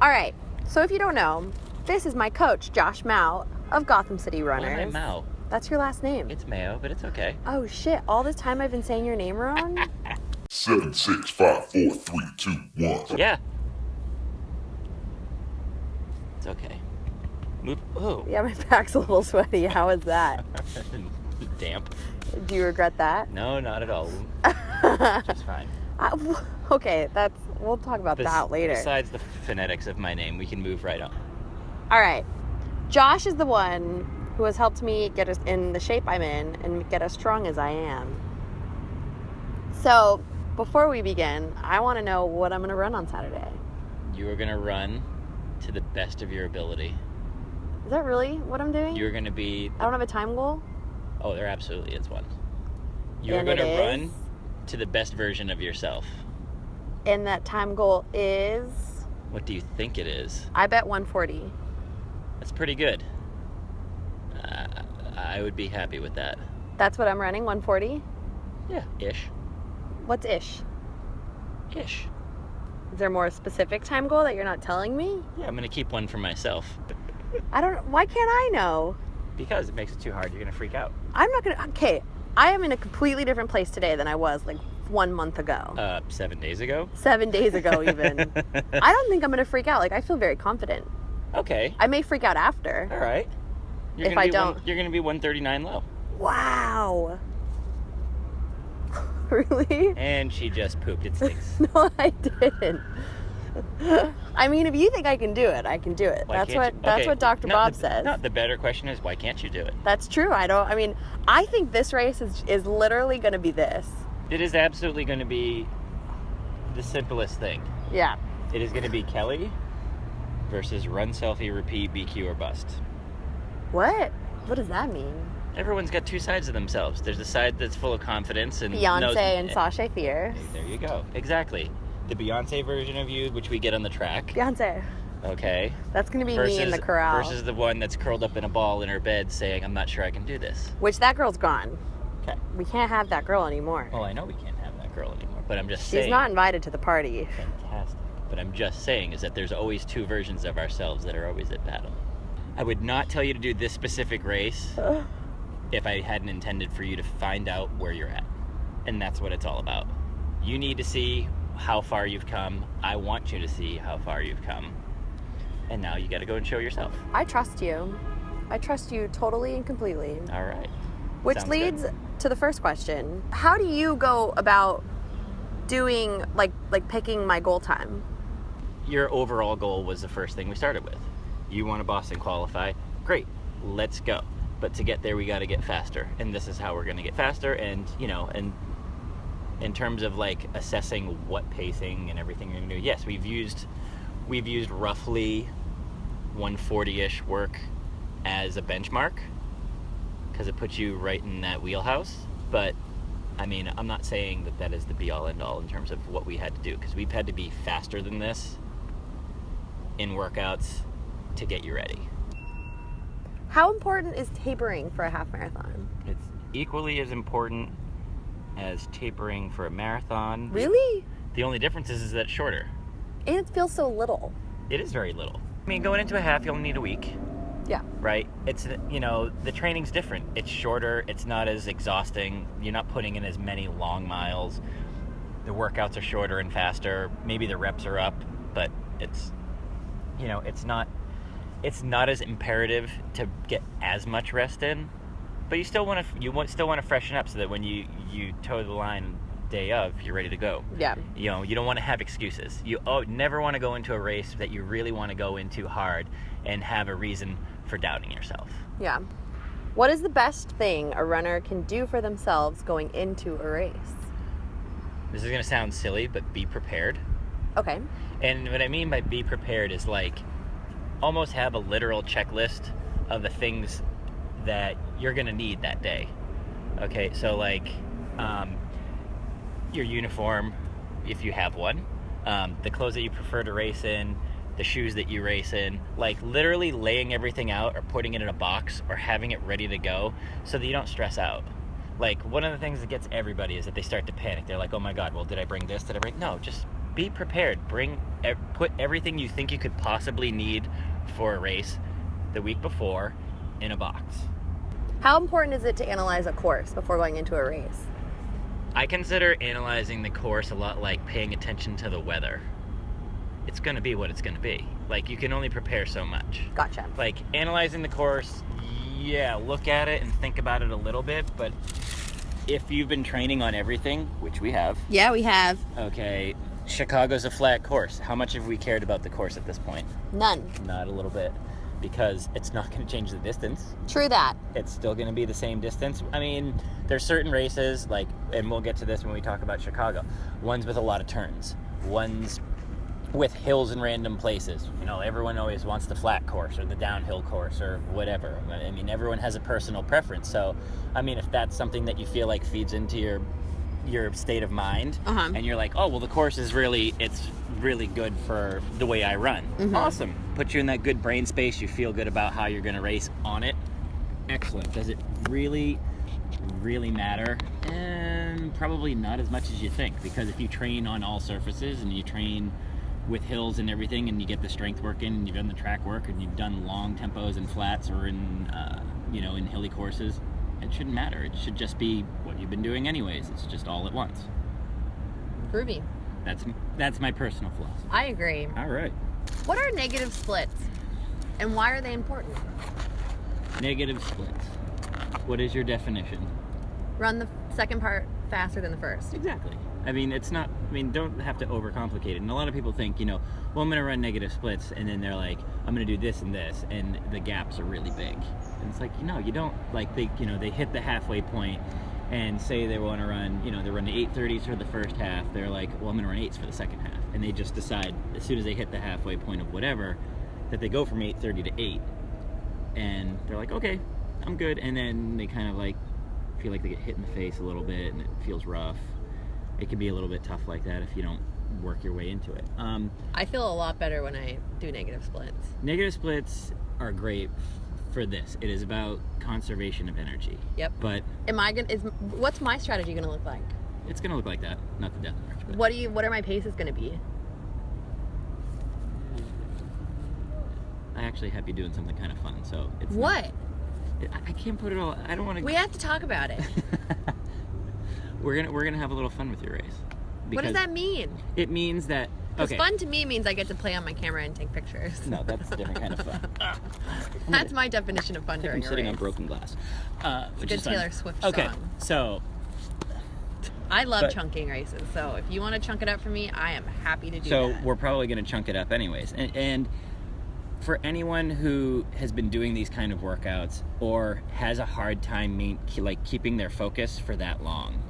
All right. So if you don't know, this is my coach, Josh Maio of Gotham City Runners. Well, I'm Mao. That's your last name. It's Mayo, but it's okay. Oh, shit. All this time I've been saying your name wrong? 7, 6, 5, 4, 3, 2, 1. Yeah. It's okay. Move. Oh. Yeah, my back's a little sweaty. How is that? Damp. Do you regret that? No, not at all. Just fine. Okay, we'll talk about that later. Besides the phonetics of my name, we can move right on. All right. Josh is the one who has helped me get us in the shape I'm in and get as strong as I am. So, before we begin, I want to know what I'm going to run on Saturday. You are going to run to the best of your ability. Is that really what I'm doing? You're going to be... I don't have a time goal? Oh, there absolutely is one. You're And going to it run is? to the best version of yourself. And that time goal is... What do you think it is? I bet 140. That's pretty good. I would be happy with that. That's what I'm running, 140? Yeah, ish. What's ish? Ish. Is there more specific time goal that you're not telling me? Yeah, I'm going to keep one for myself. Why can't I know? Because it makes it too hard. You're going to freak out. I'm not going to, okay, I am in a completely different place today than I was like 1 month ago. 7 days ago? 7 days ago even. I don't think I'm going to freak out. Like, I feel very confident. Okay. I may freak out after. All right. If I don't. You're going to be 139 low. Wow. Really? And she just pooped. It stinks. No, I didn't. I mean, if you think I can do it, I can do it. Why That's can't what you? Dr. Bob says. No, the better question is, why can't you do it? That's true. I think this race is literally going to be this. It is absolutely going to be the simplest thing. Yeah. It is going to be Kelly versus run, selfie, repeat, BQ, or bust. What? What does that mean? Everyone's got two sides of themselves. There's a side that's full of confidence and Beyonce and Sasha Fierce. There you go. Exactly. The Beyonce version of you, which we get on the track. Beyonce. Okay. That's going to be me in the corral. Versus the one that's curled up in a ball in her bed saying, I'm not sure I can do this. Which that girl's gone. Okay. We can't have that girl anymore. Well, I know we can't have that girl anymore, but I'm just saying. She's not invited to the party. Fantastic. But I'm just saying is that there's always two versions of ourselves that are always at battle. I would not tell you to do this specific race if I hadn't intended for you to find out where you're at. And that's what it's all about. You need to see how far you've come. I want you to see how far you've come. And now you got to go and show yourself. I trust you. I trust you totally and completely. All right. Which Sounds leads good. to the first question. How do you go about doing, like picking my goal time? Your overall goal was the first thing we started with. You want to Boston qualify? Great. Let's go. But to get there, we got to get faster. And this is how we're going to get faster. And, and in terms of like assessing what pacing and everything you're going to do, yes, we've used roughly 140-ish work as a benchmark because it puts you right in that wheelhouse. But I mean, I'm not saying that is the be-all end-all in terms of what we had to do, because we've had to be faster than this in workouts to get you ready. How important is tapering for a half marathon? It's equally as important as tapering for a marathon. Really? The only difference is that it's shorter. And it feels so little. It is very little. I mean, going into a half, you'll need a week. Yeah. Right? It's, the training's different. It's shorter. It's not as exhausting. You're not putting in as many long miles. The workouts are shorter and faster. Maybe the reps are up, but it's not as imperative to get as much rest in. But you still want to freshen up so that when you toe the line day of, you're ready to go. Yeah. You don't want to have excuses. You never want to go into a race that you really want to go into hard and have a reason for doubting yourself. Yeah. What is the best thing a runner can do for themselves going into a race? This is going to sound silly, but be prepared. Okay. And what I mean by be prepared is like almost have a literal checklist of the things that you're going to need that day. Okay, so like your uniform, if you have one, the clothes that you prefer to race in, the shoes that you race in, like literally laying everything out or putting it in a box or having it ready to go so that you don't stress out. Like one of the things that gets everybody is that they start to panic. They're like, oh my God, well, did I bring this? No, just be prepared. Put everything you think you could possibly need for a race the week before in a box. How important is it to analyze a course before going into a race? I consider analyzing the course a lot like paying attention to the weather. It's going to be what it's going to be. Like, you can only prepare so much. Gotcha. Like, analyzing the course, yeah, look at it and think about it a little bit, but if you've been training on everything, which we have. Yeah, we have. Okay, Chicago's a flat course. How much have we cared about the course at this point? None. Not a little bit. Because it's not going to change the distance. True that. It's still going to be the same distance. I mean, there's certain races, like, and we'll get to this when we talk about Chicago, ones with a lot of turns, ones with hills in random places. You know, everyone always wants the flat course or the downhill course or whatever. I mean, everyone has a personal preference. So, I mean, if that's something that you feel like feeds into your state of mind, and you're like, oh, well, the course is really good for the way I run. Awesome. Put you in that good brain space. You feel good about how you're going to race on it. Excellent. Does it really, really matter? And probably not as much as you think, because if you train on all surfaces and you train with hills and everything, and you get the strength work in, and you've done the track work, and you've done long tempos and flats or in in hilly courses, it shouldn't matter. It should just be what you've been doing anyways. It's just all at once. Groovy. That's my personal philosophy. I agree. All right. What are negative splits, and why are they important? Negative splits. What is your definition? Run the second part faster than the first. Exactly. I mean, don't have to overcomplicate it. And a lot of people think, well, I'm going to run negative splits, and then they're like, I'm going to do this and this, and the gaps are really big. And it's like, you don't, like, they hit the halfway point, and say they want to run, they run the 8:30s for the first half. They're like, well, I'm going to run 8s for the second half. And they just decide, as soon as they hit the halfway point of whatever, that they go from 8:30 to 8. And they're like, okay, I'm good. And then they kind of like feel like they get hit in the face a little bit, and it feels rough. It can be a little bit tough like that if you don't work your way into it. I feel a lot better when I do negative splits. Negative splits are great for this. It is about conservation of energy. Yep. But what's my strategy going to look like? It's going to look like that, not the death march. But What are my paces going to be? I actually have you doing something kind of fun, so it's what? I can't put it all. I don't want to. We have to talk about it. We're gonna have a little fun with your race. What does that mean? It means that. Because fun to me means I get to play on my camera and take pictures. No, that's a different kind of fun. That's my definition of fun during a race. I'm sitting on broken glass. It's a good Taylor Swift song. Okay, so. I love chunking races, so if you want to chunk it up for me, I am happy to do that. So we're probably going to chunk it up anyways. And for anyone who has been doing these kind of workouts or has a hard time keeping their focus for that long,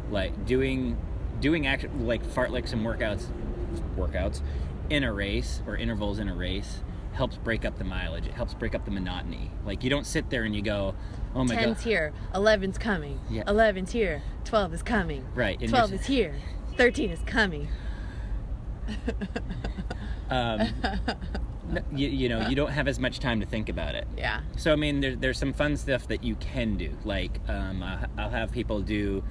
like doing like fartleks and workouts in a race or intervals in a race helps break up the mileage. It helps break up the monotony. Like, you don't sit there and you go, oh my 10's here, 11's coming, 11's here, 12 is coming, right? 12 is here, 13 is coming. You don't have as much time to think about it. Yeah. So I mean, there's some fun stuff that you can do. Like I'll have people do,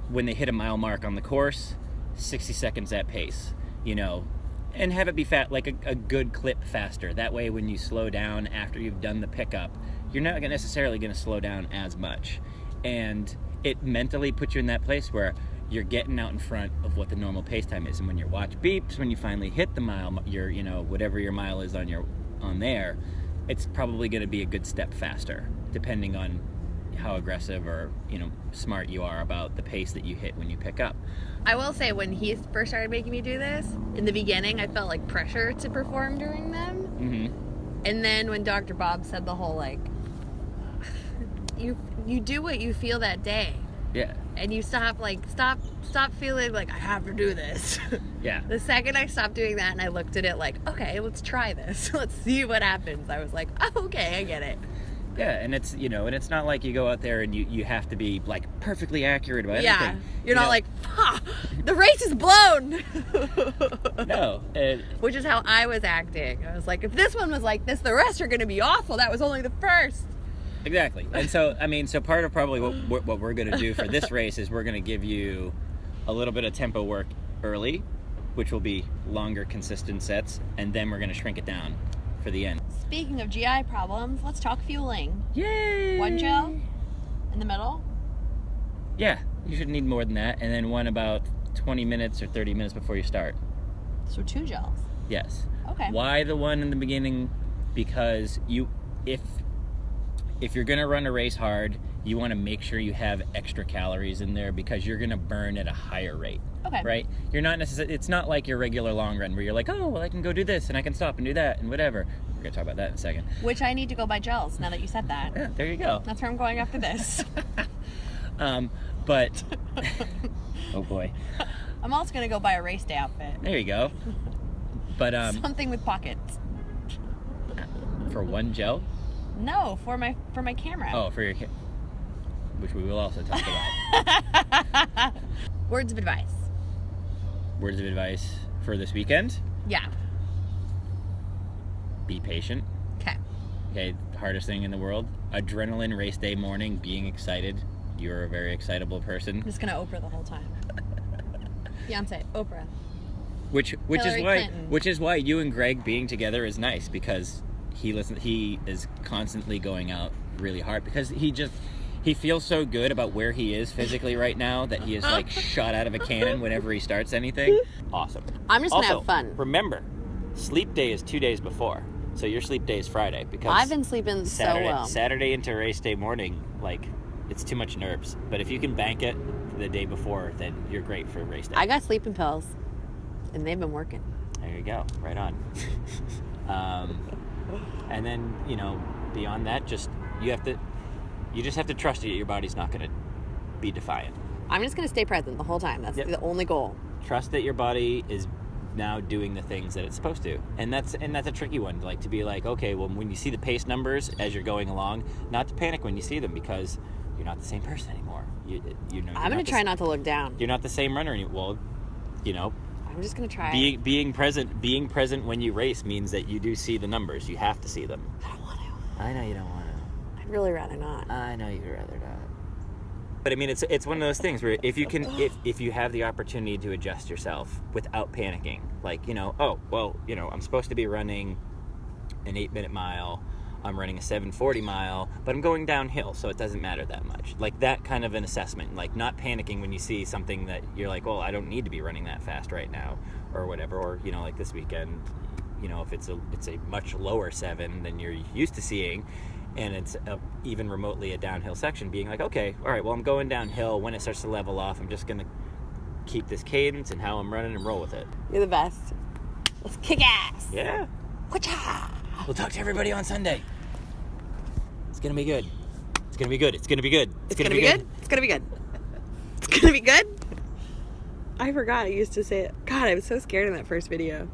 when they hit a mile mark on the course, 60 seconds at pace, and have it be like a good clip faster. That way, when you slow down after you've done the pickup, you're not necessarily going to slow down as much, and it mentally puts you in that place where you're getting out in front of what the normal pace time is. And when your watch beeps, when you finally hit the mile, whatever your mile is on there, it's probably going to be a good step faster, depending on how aggressive or smart you are about the pace that you hit when you pick up. I will say, when he first started making me do this, in the beginning I felt like pressure to perform during them. Mm-hmm. And then when Dr. Bob said the whole you do what you feel that day. Yeah. And you stop feeling like I have to do this. Yeah. The second I stopped doing that and I looked at it like, okay, let's try this. Let's see what happens. I was like, oh, okay, I get it. Yeah, and it's and it's not like you go out there and you have to be like perfectly accurate about everything. Yeah, you're not like, the race is blown. No. Which is how I was acting. I was like, if this one was like this, the rest are going to be awful. That was only the first. Exactly. And so, so part of probably what we're going to do for this race is we're going to give you a little bit of tempo work early, which will be longer, consistent sets, and then we're going to shrink it down for the end. Speaking of GI problems, let's talk fueling. Yay! 1 gel in the middle. Yeah, you should need more than that, and then one about 20 minutes or 30 minutes before you start. So 2 gels. Yes. Okay. Why the one in the beginning? Because if you're going to run a race hard, you want to make sure you have extra calories in there because you're going to burn at a higher rate. Okay. Right? You're not necessarily, it's not like your regular long run where you're like, oh, well, I can go do this and I can stop and do that and whatever. We're going to talk about that in a second. Which I need to go buy gels now that you said that. Yeah, there you go. That's where I'm going after this. But, oh boy. I'm also going to go buy a race day outfit. There you go. But, Something with pockets. for 1 gel? No, for my camera. Oh, for your which we will also talk about. Words of advice. Words of advice for this weekend? Yeah. Be patient. Okay. Okay, hardest thing in the world. Adrenaline race day morning, being excited. You're a very excitable person. I'm just going to Oprah the whole time. Beyonce, Oprah. Which Hillary is why you and Greg being together is nice, because he is constantly going out really hard because he feels so good about where he is physically right now that he is like shot out of a cannon whenever he starts anything. Awesome. I'm just going to have fun. Remember, sleep day is 2 days before. So your sleep day is Friday because I've been sleeping so well. Saturday into race day morning, like, it's too much nerves. But if you can bank it the day before, then you're great for race day. I got sleeping pills, and they've been working. There you go. Right on. And then, beyond that, you just have to trust that your body's not going to be defiant. I'm just going to stay present the whole time. That's the only goal. Trust that your body is now doing the things that it's supposed to. And that's a tricky one, like to be like, okay, well, when you see the pace numbers as you're going along, not to panic when you see them because you're not the same person anymore. I'm going to try not to look down. You're not the same runner anymore. Well, I'm just going to try. Being present when you race means that you do see the numbers. You have to see them. I don't want to. I know you don't want to. I'd really rather not. I know you'd rather not. But I mean, it's one of those things where if you have the opportunity to adjust yourself without panicking, like, I'm supposed to be running an 8-minute mile, I'm running a 7:40 mile, but I'm going downhill, so it doesn't matter that much. Like that kind of an assessment, like not panicking when you see something that you're like, well, I don't need to be running that fast right now, or whatever. Or like this weekend, if it's a much lower 7 than you're used to seeing, and it's even remotely a downhill section, being like, okay, all right, well, I'm going downhill. When it starts to level off, I'm just going to keep this cadence and how I'm running and roll with it. You're the best. Let's kick ass. Yeah. Whatcha? We'll talk to everybody on Sunday. It's going to be good. It's going to be good. It's going to be good. It's going to be good. It's going to be good. It's going to be good. I forgot I used to say it. God, I was so scared in that first video.